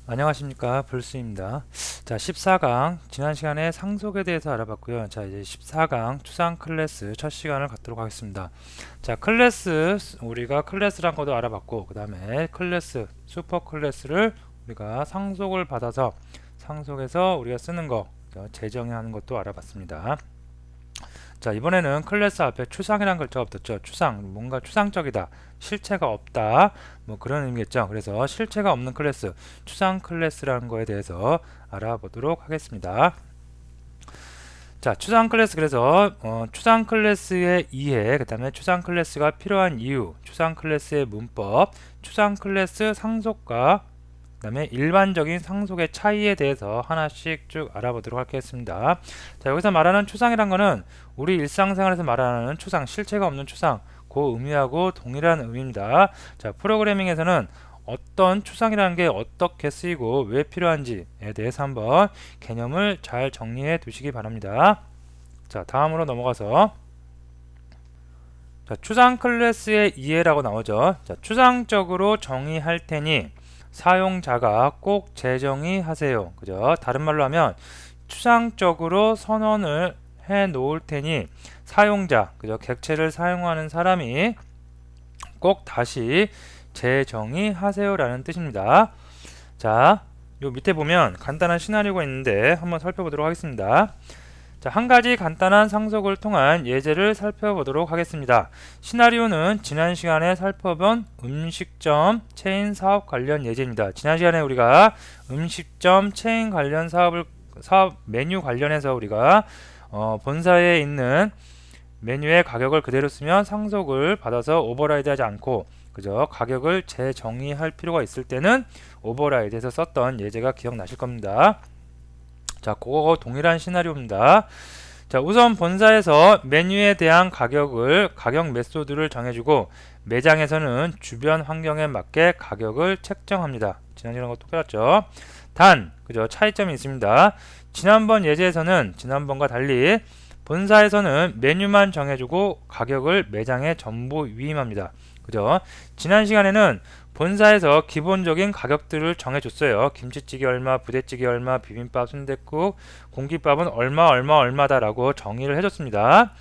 안녕하십니까, 불스입니다. 자, 14강 지난 시간에 상속에 대해서 알아봤고요. 자, 이제 14강 추상 클래스 첫 시간을 갖도록 하겠습니다. 자, 클래스 우리가 클래스란 것도 알아봤고, 그 다음에 클래스 슈퍼 클래스를 우리가 상속을 받아서 상속에서 우리가 쓰는 거 재정의하는 것도 알아봤습니다. 자, 이번에는 클래스 앞에 추상이라는 글자가 붙었죠. 추상, 뭔가 추상적이다, 실체가 없다, 뭐 그런 의미겠죠. 그래서 실체가 없는 클래스, 추상 클래스라는 거에 대해서 알아보도록 하겠습니다. 자, 추상 클래스, 그래서 추상 클래스의 이해, 그 다음에 추상 클래스가 필요한 이유, 추상 클래스의 문법, 추상 클래스 상속과 그 다음에 일반적인 상속의 차이에 대해서 하나씩 쭉 알아보도록 하겠습니다. 자, 여기서 말하는 추상이란 거는 우리 일상생활에서 말하는 추상, 실체가 없는 추상, 그 의미하고 동일한 의미입니다. 자, 프로그래밍에서는 어떤 추상이라는 게 어떻게 쓰이고 왜 필요한지에 대해서 한번 개념을 잘 정리해 두시기 바랍니다. 자, 다음으로 넘어가서 자, 추상 클래스의 이해라고 나오죠. 자, 추상적으로 정의할 테니 사용자가 꼭 재정의하세요. 그죠? 다른 말로 하면 추상적으로 선언을 해 놓을 테니 사용자, 그죠? 객체를 사용하는 사람이 꼭 다시 재정의하세요라는 뜻입니다. 자, 요 밑에 보면 간단한 시나리오가 있는데 한번 살펴보도록 하겠습니다. 자, 한 가지 간단한 상속을 통한 예제를 살펴보도록 하겠습니다. 시나리오는 지난 시간에 살펴본 음식점 체인 사업 관련 예제입니다. 지난 시간에 우리가 음식점 체인 관련 사업 메뉴 관련해서 우리가 본사에 있는 메뉴의 가격을 그대로 쓰면 상속을 받아서 오버라이드 하지 않고 그죠? 가격을 재정의할 필요가 있을 때는 오버라이드해서 썼던 예제가 기억나실 겁니다. 자, 그거 동일한 시나리오입니다. 자, 우선 본사에서 메뉴에 대한 가격 메소드를 정해주고 매장에서는 주변 환경에 맞게 가격을 책정합니다. 지난번이랑 거 똑같죠? 그죠? 차이점이 있습니다. 지난번 예제에서는 지난번과 달리 본사에서는 메뉴만 정해주고 가격을 매장에 전부 위임합니다. 그죠? 지난 시간에는 본사에서 기본적인 가격들을 정해줬어요. 김치찌개 얼마, 부대찌개 얼마, 비빔밥, 순댓국, 공깃밥은 얼마다라고 정의를 해줬습니다.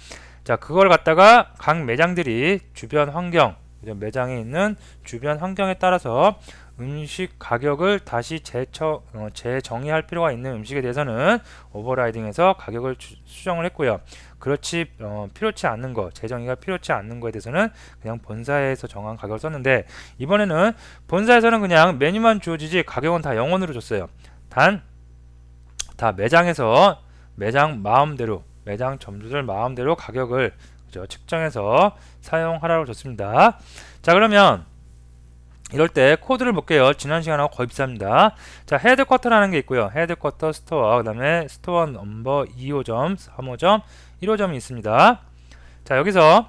자, 그걸 갖다가 각 매장들이 주변 환경, 매장에 있는 주변 환경에 따라서 음식 가격을 다시 재정의할 필요가 있는 음식에 대해서는 오버라이딩해서 가격을 수정을 했고요. 필요치 않는 거, 재정의가 필요치 않는 거에 대해서는 그냥 본사에서 정한 가격을 썼는데 이번에는 본사에서는 그냥 메뉴만 주어지지 가격은 다 영원으로 줬어요. 다 매장에서 매장 점주들 마음대로 가격을 측정해서 사용하라고 줬습니다. 자, 그러면 이럴 때 코드를 볼게요. 지난 시간하고 거의 비슷합니다. 자, 헤드쿼터라는 게 있고요. 헤드쿼터 스토어, 그 다음에 스토어 넘버 2호점, 3호점, 1호점이 있습니다. 자, 여기서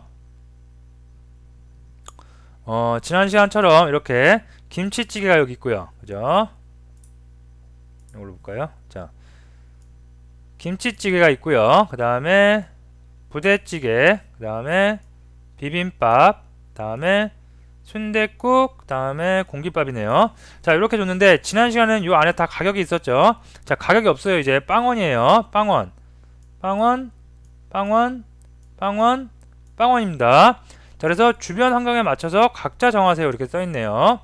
지난 시간처럼 이렇게 김치찌개가 여기 있고요. 그죠? 이걸로 볼까요? 자, 김치찌개가 있고요. 그 다음에 부대찌개, 그 다음에 비빔밥, 그 다음에 순댓국, 그 다음에 공깃밥이네요. 자, 이렇게 줬는데 지난 시간에는 요 안에 다 가격이 있었죠. 자, 가격이 없어요. 이제 빵원이에요. 빵원입니다. 자, 그래서 주변 환경에 맞춰서 각자 정하세요. 이렇게 써있네요.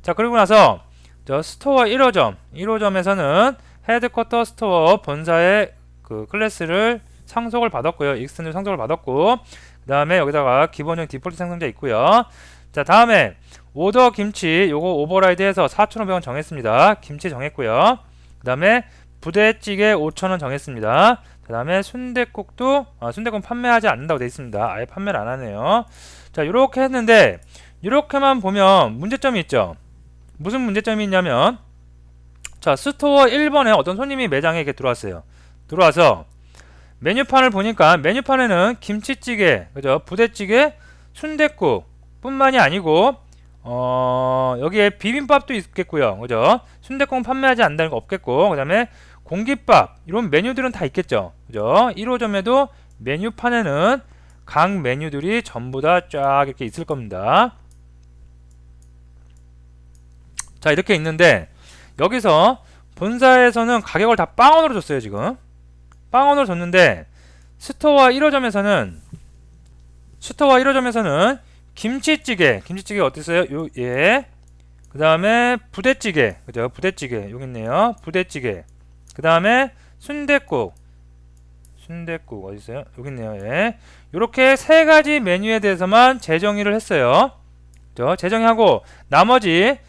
자, 그리고 나서 저 스토어 1호점에서는 헤드쿼터 스토어 본사의 그 클래스를 상속을 받았고요. 익스텐드 상속을 받았고, 그 다음에 여기다가 기본형 디폴트 생성자 있고요. 자, 다음에 오더 김치 요거 오버라이드해서 4,500원 정했습니다. 김치 정했고요. 그 다음에 부대찌개 5,000원 정했습니다. 그 다음에 순댓국도 순댓국 판매하지 않는다고 되어 있습니다. 아예 판매를 안 하네요. 자, 요렇게 했는데 이렇게만 보면 문제점이 있죠. 무슨 문제점이 있냐면 자, 스토어 1번에 어떤 손님이 매장에 이렇게 들어왔어요. 들어와서 메뉴판을 보니까 메뉴판에는 김치찌개, 그죠? 부대찌개, 순댓국 뿐만이 아니고 여기에 비빔밥도 있겠고요. 그죠? 순댓국은 판매하지 않는다는 거 없겠고, 그 다음에 공깃밥 이런 메뉴들은 다 있겠죠. 그죠? 1호점에도 메뉴판에는 각 메뉴들이 전부 다 쫙 이렇게 있을 겁니다. 자, 이렇게 있는데 여기서 본사에서는 가격을 다 빵원으로 줬어요. 지금 빵원으로 줬는데 스토어 1호점에서는 김치찌개 어땠어요? 예. 그 다음에 부대찌개, 그죠? 부대찌개 여기 있네요. 부대찌개. 그 다음에 순댓국 어디 있어요? 여기 있네요. 예. 요렇게 세 가지 메뉴에 대해서만 재정의를 했어요. 그죠? 재정의하고 나머지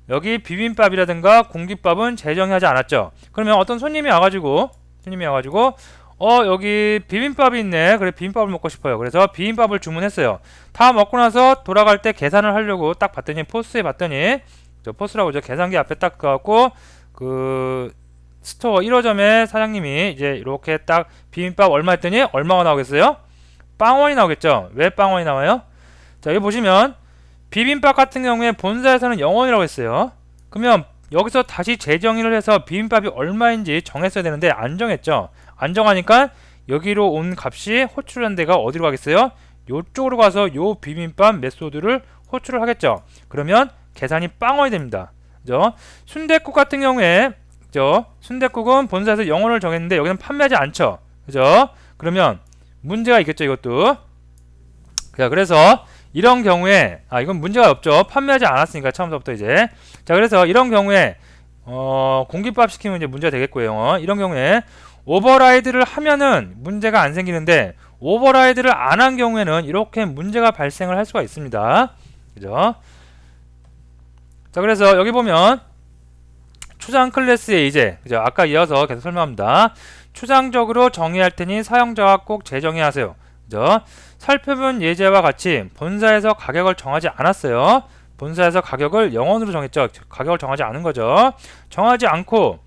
여기 비빔밥이라든가 공깃밥은 재정의하지 않았죠. 그러면 어떤 손님이 와가지고 여기 비빔밥이 있네. 그래 비빔밥을 먹고 싶어요. 그래서 비빔밥을 주문했어요. 다 먹고 나서 돌아갈 때 계산을 하려고 딱 봤더니 포스에 봤더니 저 포스라고 저 계산기 앞에 딱 가갖고 그 스토어 1호점의 사장님이 이제 이렇게 딱 비빔밥 얼마 했더니 얼마가 나오겠어요? 빵원이 나오겠죠. 왜 빵원이 나와요? 자 여기 보시면 비빔밥 같은 경우에 본사에서는 0원이라고 했어요. 그러면 여기서 다시 재정의를 해서 비빔밥이 얼마인지 정했어야 되는데 안 정했죠. 안 정하니까 여기로 온 값이 호출한 데가 어디로 가겠어요? 요쪽으로 가서 요 비빔밥 메소드를 호출을 하겠죠. 그러면 계산이 빵원이 됩니다. 그죠? 순댓국 같은 경우에 그죠? 순댓국은 본사에서 0원을 정했는데 여기는 판매하지 않죠. 그죠? 그러면 문제가 있겠죠, 이것도. 자, 그래서 이런 경우에 이건 문제가 없죠. 판매하지 않았으니까 처음부터 이제. 자, 그래서 이런 경우에 공깃밥 시키면 이제 문제가 되겠고요. 이런 경우에 오버라이드를 하면은 문제가 안 생기는데 오버라이드를 안 한 경우에는 이렇게 문제가 발생을 할 수가 있습니다. 그죠? 자, 그래서 여기 보면 추상 클래스의 이제 그죠? 아까 이어서 계속 설명합니다. 추상적으로 정의할 테니 사용자가 꼭 재정의하세요. 그죠? 살펴본 예제와 같이 본사에서 가격을 정하지 않았어요. 본사에서 가격을 0원으로 정했죠. 가격을 정하지 않은 거죠. 정하지 않고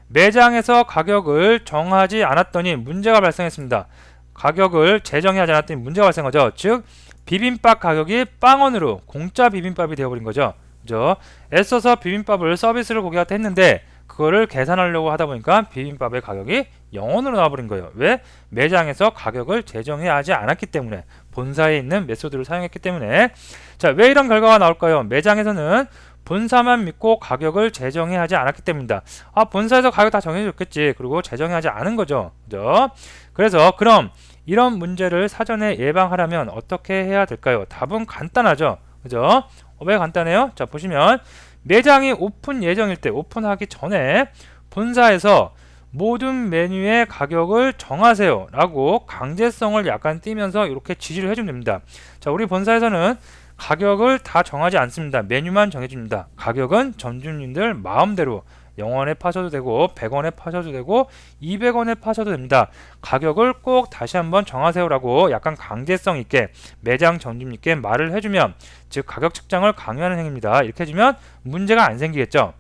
매장에서 가격을 정하지 않았더니 문제가 발생했습니다. 가격을 재정의하지 않았더니 문제가 발생한 거죠. 즉 비빔밥 가격이 빵원으로 공짜 비빔밥이 되어버린 거죠. 그죠? 애써서 비빔밥을 서비스를 고객한테 했는데 그거를 계산하려고 하다 보니까 비빔밥의 가격이 0원으로 나와버린 거예요. 왜? 매장에서 가격을 재정의하지 않았기 때문에 본사에 있는 메소드를 사용했기 때문에. 자, 왜 이런 결과가 나올까요? 매장에서는 본사만 믿고 가격을 재정의하지 않았기 때문이다. 본사에서 가격 다 정해줬겠지. 그리고 재정의하지 않은 거죠. 그죠? 그래서 그럼 이런 문제를 사전에 예방하려면 어떻게 해야 될까요? 답은 간단하죠. 그죠? 왜 간단해요? 자, 보시면 매장이 오픈 예정일 때 오픈하기 전에 본사에서 모든 메뉴의 가격을 정하세요 라고 강제성을 약간 띄면서 이렇게 지시를 해주면 됩니다. 자, 우리 본사에서는 가격을 다 정하지 않습니다. 메뉴만 정해줍니다. 가격은 점주님들 마음대로 0원에 파셔도 되고 100원에 파셔도 되고 200원에 파셔도 됩니다. 가격을 꼭 다시 한번 정하세요 라고 약간 강제성 있게 매장 점주님께 말을 해주면, 즉 가격 측정을 강요하는 행위입니다. 이렇게 해주면 문제가 안 생기겠죠.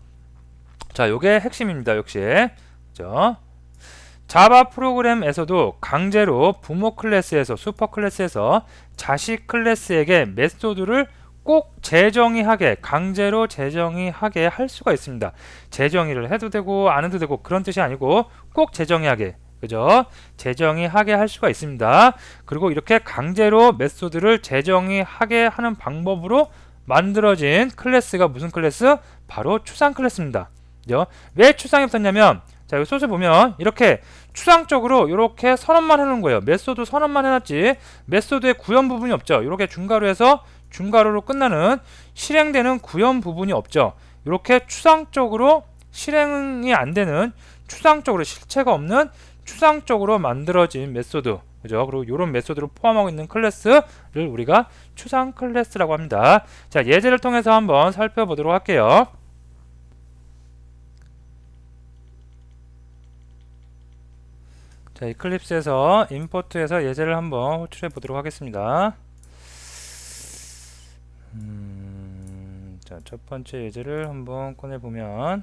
자, 요게 핵심입니다. 역시 그죠? 자바 프로그램에서도 강제로 부모 클래스에서 슈퍼 클래스에서 자식 클래스에게 메소드를 꼭 재정의하게, 강제로 재정의하게 할 수가 있습니다. 재정의를 해도 되고 안 해도 되고 그런 뜻이 아니고 꼭 재정의하게, 그죠? 재정의하게 할 수가 있습니다. 그리고 이렇게 강제로 메소드를 재정의하게 하는 방법으로 만들어진 클래스가 무슨 클래스? 바로 추상 클래스입니다. 그죠? 왜 추상이 붙었냐면, 자, 여기 소스 보면 이렇게 추상적으로 이렇게 선언만 해놓은 거예요. 메소드 선언만 해놨지 메소드의 구현 부분이 없죠. 이렇게 중괄호 해서 중괄호로 끝나는 실행되는 구현 부분이 없죠. 이렇게 추상적으로 실행이 안 되는, 추상적으로 실체가 없는 추상적으로 만들어진 메소드, 그죠? 그리고 이런 메소드를 포함하고 있는 클래스를 우리가 추상 클래스라고 합니다. 자, 예제를 통해서 한번 살펴보도록 할게요. 자, 이클립스에서 임포트에서 예제를 한번 호출해 보도록 하겠습니다. 자, 첫 번째 예제를 한번 꺼내 보면,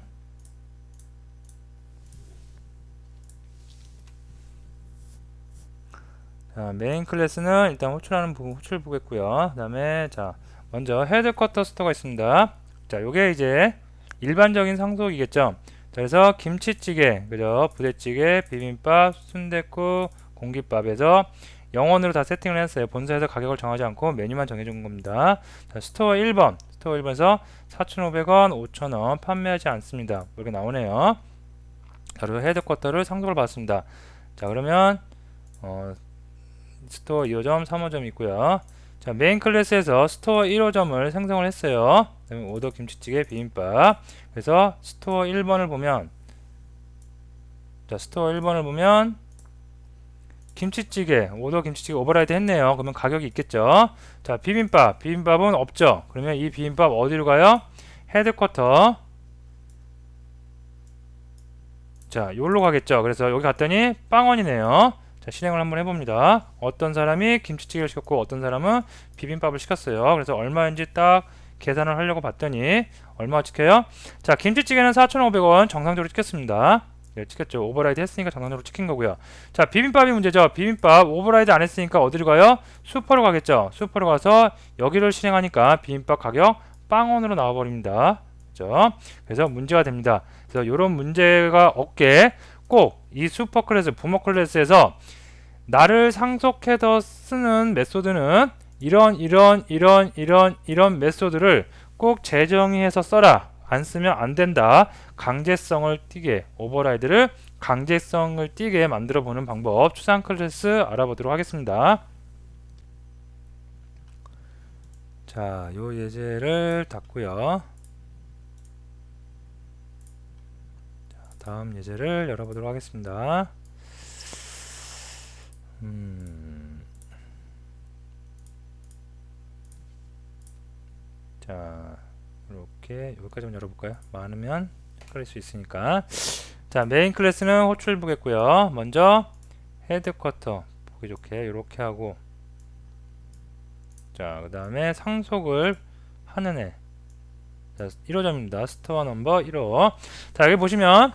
자, 메인 클래스는 일단 호출하는 부분 호출 보겠고요. 그다음에 자, 먼저 헤드쿼터 스토어가 있습니다. 자, 요게 이제 일반적인 상속이겠죠. 자, 그래서 김치찌개, 그죠? 부대찌개, 비빔밥, 순댓국, 공깃밥에서 영원으로 다 세팅을 했어요. 본사에서 가격을 정하지 않고 메뉴만 정해준 겁니다. 자, 스토어 1번. 스토어 1번에서 4,500원, 5,000원 판매하지 않습니다. 이렇게 나오네요. 자, 그리고 헤드쿼터를 상속을 받습니다. 자, 그러면 스토어 2호점, 3호점이 있고요. 자, 메인 클래스에서 스토어 1호점을 생성을 했어요. 그다음에 오더 김치찌개 비빔밥. 그래서 스토어 1번을 보면, 자, 스토어 1번을 보면 김치찌개, 오더 김치찌개 오버라이드 했네요. 그러면 가격이 있겠죠. 자, 비빔밥은 없죠. 그러면 이 비빔밥 어디로 가요? 헤드쿼터. 자, 여기로 가겠죠. 그래서 여기 갔더니 빵원이네요. 자, 실행을 한번 해봅니다. 어떤 사람이 김치찌개를 시켰고 어떤 사람은 비빔밥을 시켰어요. 그래서 얼마인지 딱 계산을 하려고 봤더니 얼마가 찍혀요? 자, 김치찌개는 4,500원 정상적으로 찍혔습니다. 네, 찍혔죠. 오버라이드 했으니까 정상적으로 찍힌 거고요. 자, 비빔밥이 문제죠. 비빔밥 오버라이드 안 했으니까 어디로 가요? 슈퍼로 가겠죠. 슈퍼로 가서 여기를 실행하니까 비빔밥 가격 빵원으로 나와버립니다. 그렇죠? 그래서 문제가 됩니다. 그래서 이런 문제가 없게 꼭 이 슈퍼 클래스, 부모 클래스에서 나를 상속해서 쓰는 메소드는 이런 메소드를 꼭 재정의해서 써라. 안 쓰면 안 된다. 강제성을 띠게, 오버라이드를 강제성을 띠게 만들어 보는 방법, 추상 클래스 알아보도록 하겠습니다. 자, 요 예제를 닫고요. 다음 예제를 열어보도록 하겠습니다. 자, 이렇게 여기까지만 열어볼까요? 많으면 헷갈릴 수 있으니까. 자, 메인 클래스는 호출 보겠고요. 먼저 헤드쿼터 보기 좋게 이렇게 하고, 자, 그 다음에 상속을 하는 애. 자, 1호점입니다. 스토어 넘버 1호. 자, 여기 보시면,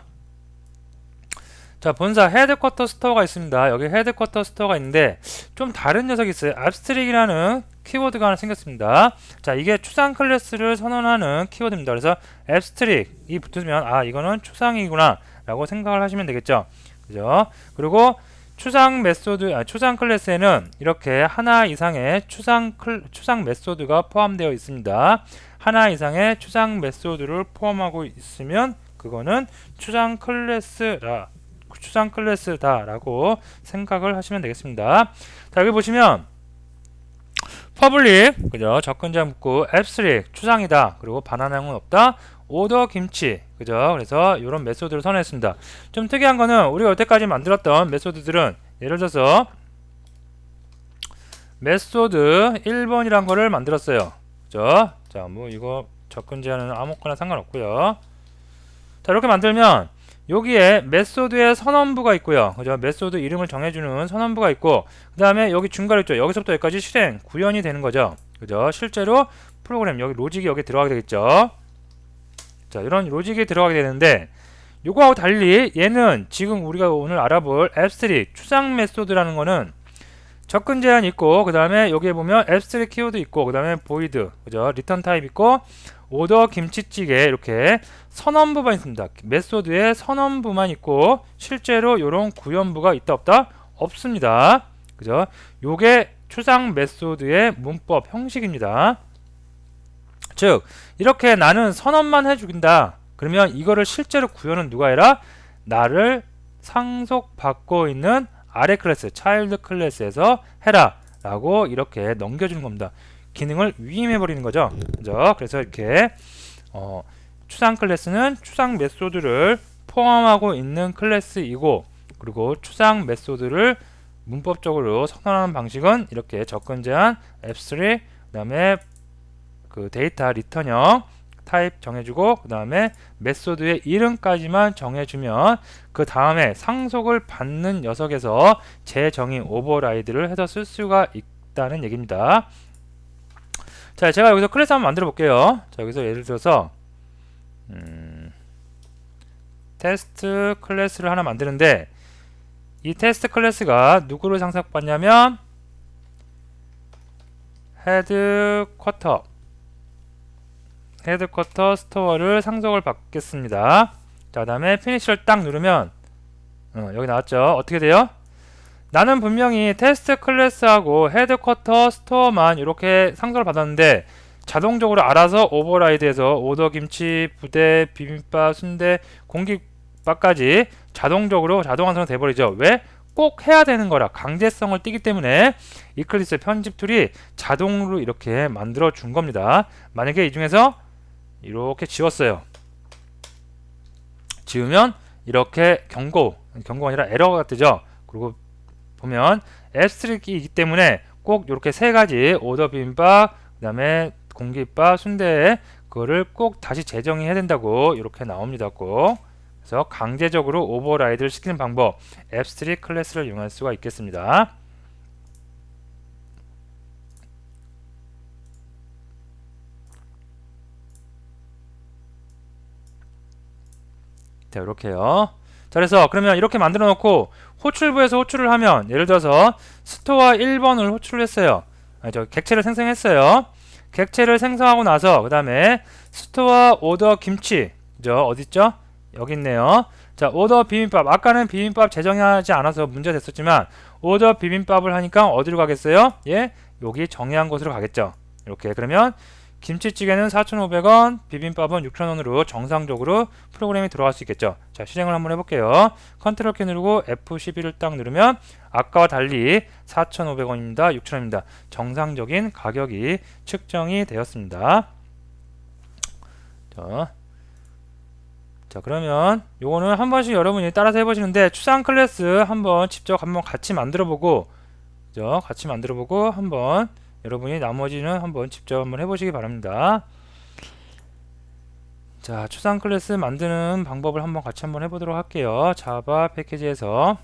자, 본사 헤드쿼터 스토어가 있습니다. 여기 헤드쿼터 스토어가 있는데 좀 다른 녀석이 있어요. 앱스트릭이라는 키워드가 하나 생겼습니다. 자, 이게 추상 클래스를 선언하는 키워드입니다. 그래서 앱스트릭이 붙으면 아, 이거는 추상이구나 라고 생각을 하시면 되겠죠. 그죠? 그리고 추상 클래스에는 이렇게 하나 이상의 추상 메소드가 포함되어 있습니다. 하나 이상의 추상 메소드를 포함하고 있으면 그거는 추상 클래스다라고 생각을 하시면 되겠습니다. 자, 여기 보시면 퍼블릭, 그죠? 접근 제한 묻고 앱스트릭 추상이다. 그리고 반환형은 없다. 오더 김치, 그죠? 그래서 이런 메소드를 선언했습니다. 좀 특이한 거는 우리가 여태까지 만들었던 메소드들은 예를 들어서 메소드 1번이란 거를 만들었어요. 그죠? 자, 뭐 이거 접근 제한은 아무거나 상관없고요. 자, 이렇게 만들면 여기에 메소드의 선언부가 있고요. 그죠? 메소드 이름을 정해주는 선언부가 있고, 그 다음에 여기 중괄호 있죠. 여기서부터 여기까지 실행, 구현이 되는 거죠. 그죠? 실제로 프로그램, 여기 로직이 여기 들어가게 되겠죠. 자, 이런 로직이 들어가게 되는데, 요거하고 달리 얘는 지금 우리가 오늘 알아볼 앱스트릭, 추상 메소드라는 거는 접근 제한 있고, 그 다음에 여기에 보면 앱스트릭 키워드 있고, 그 다음에 보이드, 그죠? 리턴 타입 있고, 오더 김치찌개 이렇게 선언부만 있습니다. 메소드에 선언부만 있고 실제로 이런 구현부가 있다 없다? 없습니다. 그죠? 요게 추상 메소드의 문법 형식입니다. 즉 이렇게 나는 선언만 해주긴다. 그러면 이거를 실제로 구현은 누가 해라? 나를 상속받고 있는 아래 클래스, 차일드 클래스에서 해라 라고 이렇게 넘겨주는 겁니다. 기능을 위임해버리는 거죠. 그죠? 그래서 이렇게 추상 클래스는 추상 메소드를 포함하고 있는 클래스이고, 그리고 추상 메소드를 문법적으로 선언하는 방식은 이렇게 접근 제한, 앱스트릭, 그 다음에 그 데이터 리턴형 타입 정해주고, 그 다음에 메소드의 이름까지만 정해주면 그 다음에 상속을 받는 녀석에서 재정의 오버라이드를 해서 쓸 수가 있다는 얘기입니다. 자, 제가 여기서 클래스 한번 만들어 볼게요. 자, 여기서 예를 들어서 테스트 클래스를 하나 만드는데, 이 테스트 클래스가 누구를 상속받냐면 헤드쿼터 스토어를 상속을 받겠습니다. 자, 그 다음에 피니시를 딱 누르면 여기 나왔죠. 어떻게 돼요? 나는 분명히 테스트 클래스하고 헤드쿼터 스토어만 이렇게 상속을 받았는데 자동적으로 알아서 오버라이드해서 오더 김치, 부대, 비빔밥, 순대, 공깃밥까지 자동적으로 자동 완성 돼버리죠. 왜? 꼭 해야 되는 거라 강제성을 띠기 때문에 이클립스 편집 툴이 자동으로 이렇게 만들어 준 겁니다. 만약에 이 중에서 이렇게 지웠어요. 지우면 이렇게 경고가 아니라 에러가 뜨죠. 그리고 보면 앱스트릭이기 때문에 꼭 이렇게 세 가지 오더 비빔밥, 그 다음에 공깃밥, 순대 그거를 꼭 다시 재정의해야 된다고 이렇게 나옵니다. 꼭. 그래서 강제적으로 오버라이드를 시키는 방법, 앱스트릭 클래스를 이용할 수가 있겠습니다. 자, 이렇게요. 자, 그래서 그러면 이렇게 만들어 놓고 호출부에서 호출을 하면 예를 들어서 스토어 1번을 호출을 했어요. 객체를 생성했어요. 객체를 생성하고 나서 그 다음에 스토어 오더 김치 어딨죠? 여기 있네요. 자, 오더 비빔밥. 아까는 비빔밥 제정하지 않아서 문제가 됐었지만 오더 비빔밥을 하니까 어디로 가겠어요? 예, 여기 정의한 곳으로 가겠죠. 이렇게 그러면 김치찌개는 4,500원, 비빔밥은 6,000원으로 정상적으로 프로그램이 들어갈 수 있겠죠. 자, 실행을 한번 해볼게요. 컨트롤 키 누르고 F11을 딱 누르면 아까와 달리 4,500원입니다. 6,000원입니다. 정상적인 가격이 측정이 되었습니다. 자, 그러면 요거는 한 번씩 여러분이 따라서 해보시는데 추상 클래스 한번 직접 한번 같이 만들어보고 같이 만들어보고 한번 여러분이 나머지는 한번 직접 한번 해보시기 바랍니다. 자, 추상 클래스 만드는 방법을 한번 같이 한번 해보도록 할게요. 자바 패키지에서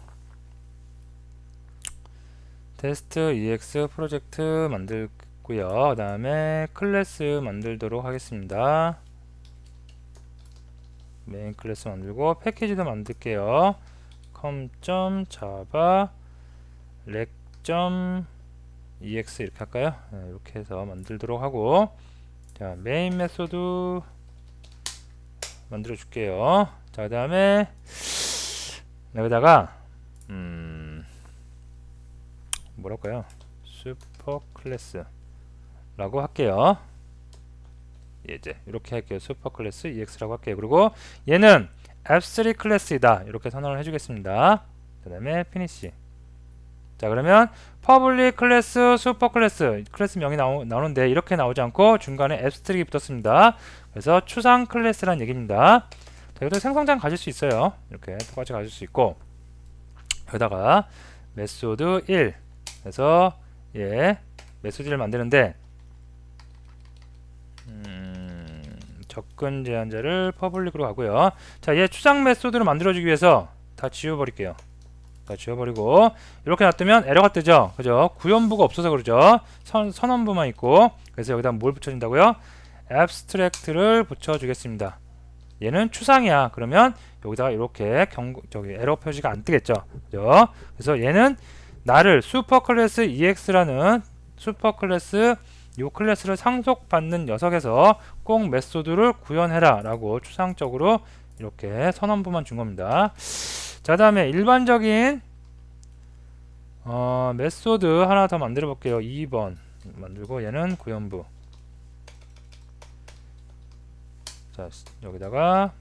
테스트 EX 프로젝트 만들고요. 그 다음에 클래스 만들도록 하겠습니다. 메인 클래스 만들고 패키지도 만들게요. com.java rec.ex 이렇게 할까요? 네, 이렇게 해서 만들도록 하고, 자, 메인 메소드 만들어 줄게요. 자, 그 다음에 여기다가 뭐랄까요? 슈퍼 클래스 라고 할게요. 이제 이렇게 할게요. 슈퍼 클래스 EX라고 할게요. 그리고 얘는 F3 클래스이다. 이렇게 선언을 해주겠습니다. 그 다음에 피니시. 자, 그러면 퍼블릭 클래스, 슈퍼 클래스, 클래스 명이 나오는데 이렇게 나오지 않고 중간에 앱스트릭이 붙었습니다. 그래서 추상 클래스란 얘기입니다. 자, 여기다 생성장 가질 수 있어요. 이렇게 똑같이 가질 수 있고, 여기다가 메소드 1 그래서 메소드 1을 만드는데 접근 제한자를 퍼블릭으로 가고요. 자, 얘 추상 메소드를 만들어주기 위해서 다 지워버릴게요. 다 지워버리고 이렇게 놔두면 에러가 뜨죠. 그죠? 구현부가 없어서 그러죠. 선언부만 있고. 그래서 여기다 뭘 붙여준다고요? abstract를 붙여주겠습니다. 얘는 추상이야. 그러면 여기다가 이렇게 에러 표시가 안 뜨겠죠. 그죠? 그래서 얘는 나를 슈퍼클래스 EX라는 슈퍼클래스 이 클래스를 상속받는 녀석에서 꼭 메소드를 구현해라 라고 추상적으로 이렇게 선언부만 준 겁니다. 자, 다음에 일반적인 메소드 하나 더 만들어 볼게요. 2번 만들고 얘는 구현부. 자, 여기다가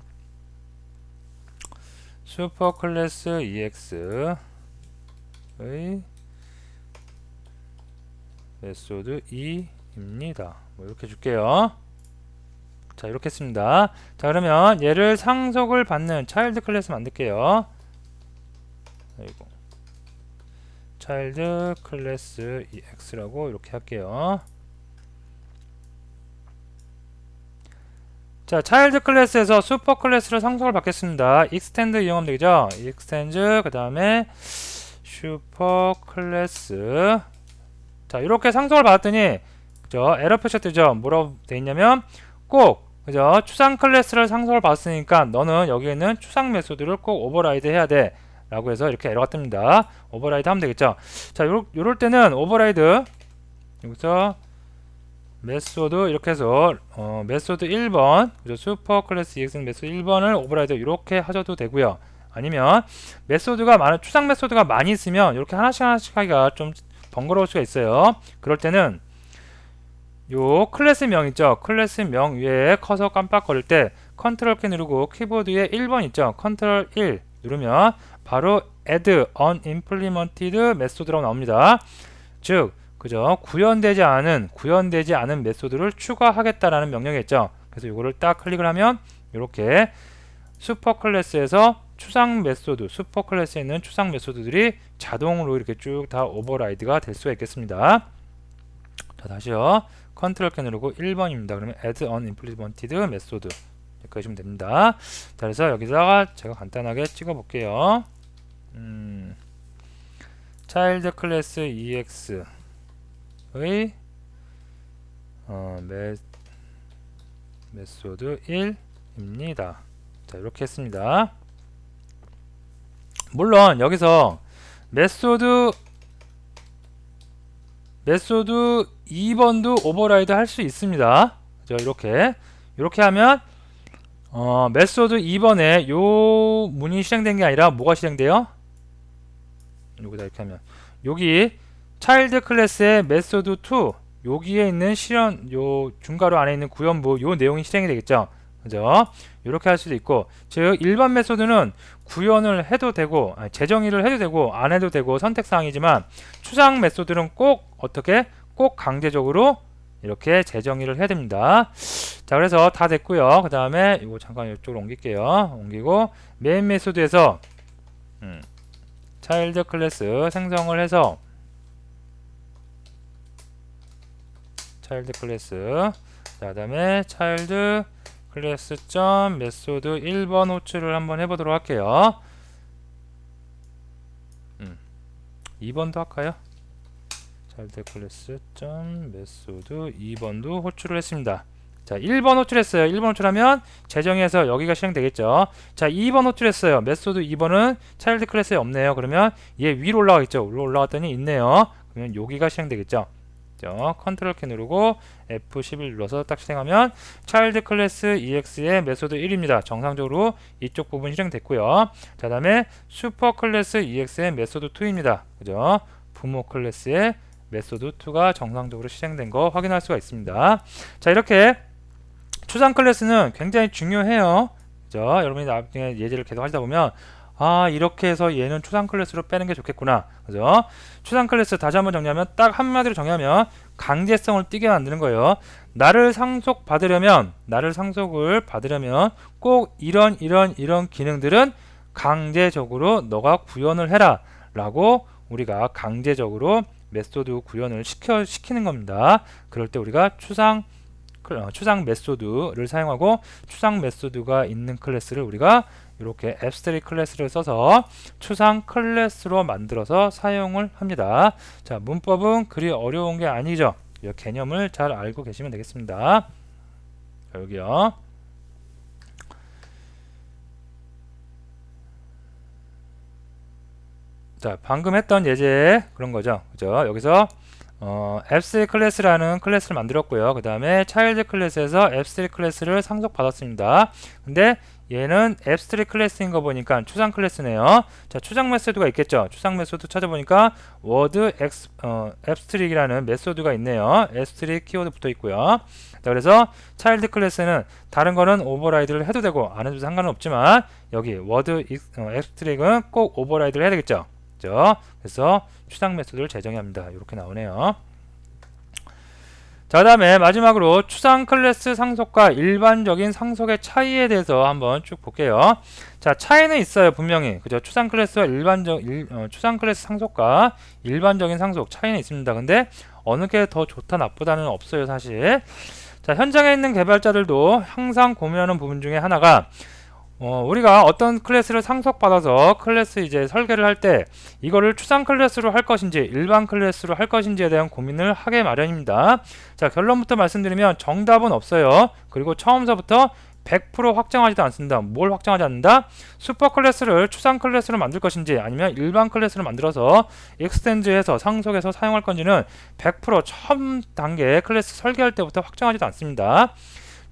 슈퍼클래스 EX의 메소드 2입니다. 뭐 이렇게 줄게요. 자, 이렇게 했습니다. 자, 그러면 얘를 상속을 받는 차일드 클래스 만들게요. 아이고. 차일드 클래스 EX라고 이렇게 할게요. 자, 차일드 클래스에서 슈퍼 클래스를 상속을 받겠습니다. extend 이용하면 되죠. extend 그 다음에 슈퍼 클래스. 자, 이렇게 상속을 받았더니 그죠? 에러 표시가 뜨죠. 뭐라고 돼 있냐면 꼭 그죠? 추상 클래스를 상속을 받았으니까 너는 여기에 있는 추상 메소드를 꼭 오버라이드 해야 돼 라고 해서 이렇게 에러가 뜹니다. 오버라이드 하면 되겠죠. 자, 요럴 때는 오버라이드 여기서 메소드 이렇게 해서 메소드 1번 그죠? 슈퍼 클래스 EX는 메소드 1번을 오버라이드 이렇게 하셔도 되고요. 아니면 메소드가 많은 추상 메소드가 많이 있으면 이렇게 하나씩 하나씩 하기가 좀 번거로울 수가 있어요. 그럴 때는 요 클래스 명 있죠? 클래스 명 위에 커서 깜빡거릴 때 컨트롤 키 누르고 키보드에 1번 있죠? 컨트롤 1 누르면 바로 add unimplemented method라고 나옵니다. 즉 그죠? 구현되지 않은 메소드를 추가하겠다라는 명령이겠죠. 그래서 이거를 딱 클릭을 하면 이렇게 슈퍼 클래스에서 추상 메소드, 슈퍼 클래스에 있는 추상 메소드들이 자동으로 이렇게 쭉 다 오버라이드가 될 수가 있겠습니다. 자, 다시요. 컨트롤 키 누르고 1번입니다. 그러면 add unimplemented method 여기까지 하시면 됩니다. 자, 그래서 여기다가 제가 간단하게 찍어 볼게요. child 클래스 ex의 메소드 1입니다. 자, 이렇게 했습니다. 물론 여기서 메소드 2번도 오버라이드 할 수 있습니다. 그죠? 이렇게 하면 메소드 2번에 요 문이 실행된 게 아니라 뭐가 실행돼요? 여기다 이렇게 하면 여기 차일드 클래스의 메소드 2 여기에 있는 실현 요 중괄호 안에 있는 구현부 요 내용이 실행이 되겠죠. 그죠? 이렇게 할 수도 있고, 즉 일반 메소드는 구현을 해도 되고 재정의를 해도 되고 안 해도 되고 선택사항이지만 추상 메소드는 꼭 어떻게 꼭 강제적으로 이렇게 재정의를 해야 됩니다. 자, 그래서 다 됐고요. 그 다음에 이거 잠깐 이쪽으로 옮길게요. 옮기고 메인 메소드에서 차일드 클래스 생성을 해서 차일드 클래스, 자, 그 다음에 차일드 클래스 점 메소드 1번 호출을 한번 해보도록 할게요. 2번도 할까요? 차일드 클래스 점 메소드 2번도 호출을 했습니다. 자, 1번 호출했어요. 1번 호출하면 재정에서 여기가 실행되겠죠. 자, 2번 호출했어요. 메소드 2번은 차일드 클래스에 없네요. 그러면 얘 위로 올라가겠죠. 위로 올라갔더니 있네요. 그러면 여기가 실행되겠죠. 컨트롤 키 누르고 F11 눌러서 딱 실행하면 차일드 클래스 EX의 메소드 1입니다. 정상적으로 이쪽 부분 실행됐고요. 자, 다음에 슈퍼 클래스 EX의 메소드 2입니다. 그죠? 부모 클래스의 메소드 2가 정상적으로 실행된 거 확인할 수가 있습니다. 자, 이렇게 추상 클래스는 굉장히 중요해요. 그죠? 여러분이 나중에 예제를 계속 하시다 보면 이렇게 해서 얘는 추상 클래스로 빼는 게 좋겠구나. 그죠? 추상 클래스 다시 한번 정리하면 딱 한마디로 정의하면 강제성을 띠게 만드는 거예요. 나를 상속을 받으려면 꼭 이런 기능들은 강제적으로 너가 구현을 해라 라고 우리가 강제적으로 메소드 구현을 시키는 겁니다. 그럴 때 우리가 추상 메소드를 사용하고 추상 메소드가 있는 클래스를 우리가 이렇게 abstract 클래스를 써서 추상 클래스로 만들어서 사용을 합니다. 자, 문법은 그리 어려운 게 아니죠. 이 개념을 잘 알고 계시면 되겠습니다. 자, 여기요. 자, 방금 했던 예제 그런 거죠. 그죠? 여기서 abstract 클래스라는 클래스를 만들었고요. 그 다음에 child 클래스에서 abstract 클래스를 상속받았습니다. 근데 얘는 abstract 클래스인 거 보니까 추상 클래스네요. 자, 추상 메소드가 있겠죠. 추상 메소드 찾아보니까 word abstract이라는 메소드가 있네요. abstract 키워드 붙어 있고요. 자, 그래서 child 클래스는 다른 거는 오버라이드를 해도 되고 안 해도 상관은 없지만 여기 word abstract은 꼭 오버라이드를 해야 되겠죠. 그죠? 그래서 추상 메소드를 재정해야 합니다. 이렇게 나오네요. 자, 그 다음에 마지막으로 추상 클래스 상속과 일반적인 상속의 차이에 대해서 한번 쭉 볼게요. 자, 차이는 있어요. 분명히. 그죠? 추상 클래스와 추상 클래스 상속과 일반적인 상속 차이는 있습니다. 근데 어느 게 더 좋다 나쁘다는 없어요, 사실. 자, 현장에 있는 개발자들도 항상 고민하는 부분 중에 하나가 우리가 어떤 클래스를 상속받아서 클래스 이제 설계를 할 때 이거를 추상 클래스로 할 것인지 일반 클래스로 할 것인지에 대한 고민을 하게 마련입니다. 자, 결론부터 말씀드리면 정답은 없어요. 그리고 처음서부터 100% 확정하지도 않습니다. 뭘 확정하지 않는다? 슈퍼 클래스를 추상 클래스로 만들 것인지 아니면 일반 클래스를 만들어서 익스텐드해서 상속해서 사용할 건지는 100% 처음 단계 클래스 설계할 때부터 확정하지도 않습니다.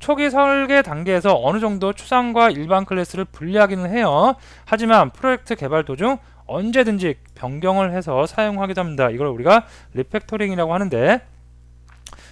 초기 설계 단계에서 어느 정도 추상과 일반 클래스를 분리하기는 해요. 하지만 프로젝트 개발 도중 언제든지 변경을 해서 사용하기도 합니다. 이걸 우리가 리팩토링이라고 하는데,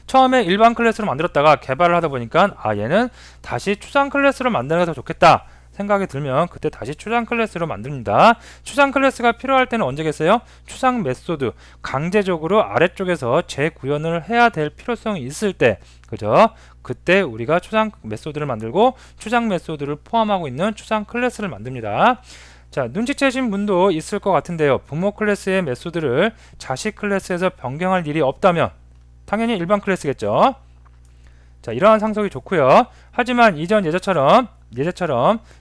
처음에 일반 클래스로 만들었다가 개발을 하다 보니까 얘는 다시 추상 클래스로 만드는 게 더 좋겠다 생각이 들면 그때 다시 추상 클래스로 만듭니다. 추상 클래스가 필요할 때는 언제겠어요? 추상 메소드 강제적으로 아래쪽에서 재구현을 해야 될 필요성이 있을 때, 그죠? 그때 우리가 추상 메소드를 만들고 추상 메소드를 포함하고 있는 추상 클래스를 만듭니다. 자, 눈치채신 분도 있을 것 같은데요. 부모 클래스의 메소드를 자식 클래스에서 변경할 일이 없다면 당연히 일반 클래스겠죠. 자, 이러한 상속이 좋고요. 하지만 이전 예제처럼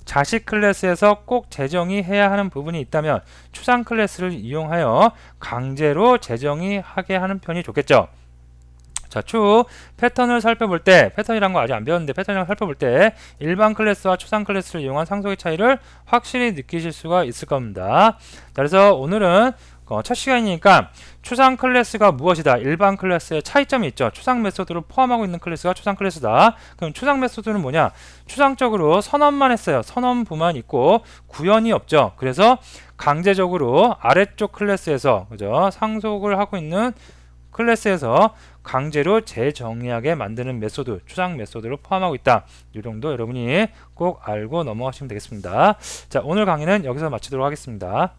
자식 클래스에서 꼭 재정의 해야 하는 부분이 있다면 추상 클래스를 이용하여 강제로 재정의 하게 하는 편이 좋겠죠. 자, 추후 패턴을 살펴볼 때, 패턴이란 거 아직 안 배웠는데 패턴을 살펴볼 때 일반 클래스와 추상 클래스를 이용한 상속의 차이를 확실히 느끼실 수가 있을 겁니다. 자, 그래서 오늘은 첫 시간이니까 추상 클래스가 무엇이다, 일반 클래스의 차이점이 있죠. 추상 메소드를 포함하고 있는 클래스가 추상 클래스다. 그럼 추상 메소드는 뭐냐? 추상적으로 선언만 했어요. 선언부만 있고 구현이 없죠. 그래서 강제적으로 아래쪽 클래스에서, 그죠? 상속을 하고 있는 클래스에서 강제로 재정의하게 만드는 메소드, 추상 메소드를 포함하고 있다. 이 정도 여러분이 꼭 알고 넘어가시면 되겠습니다. 자, 오늘 강의는 여기서 마치도록 하겠습니다.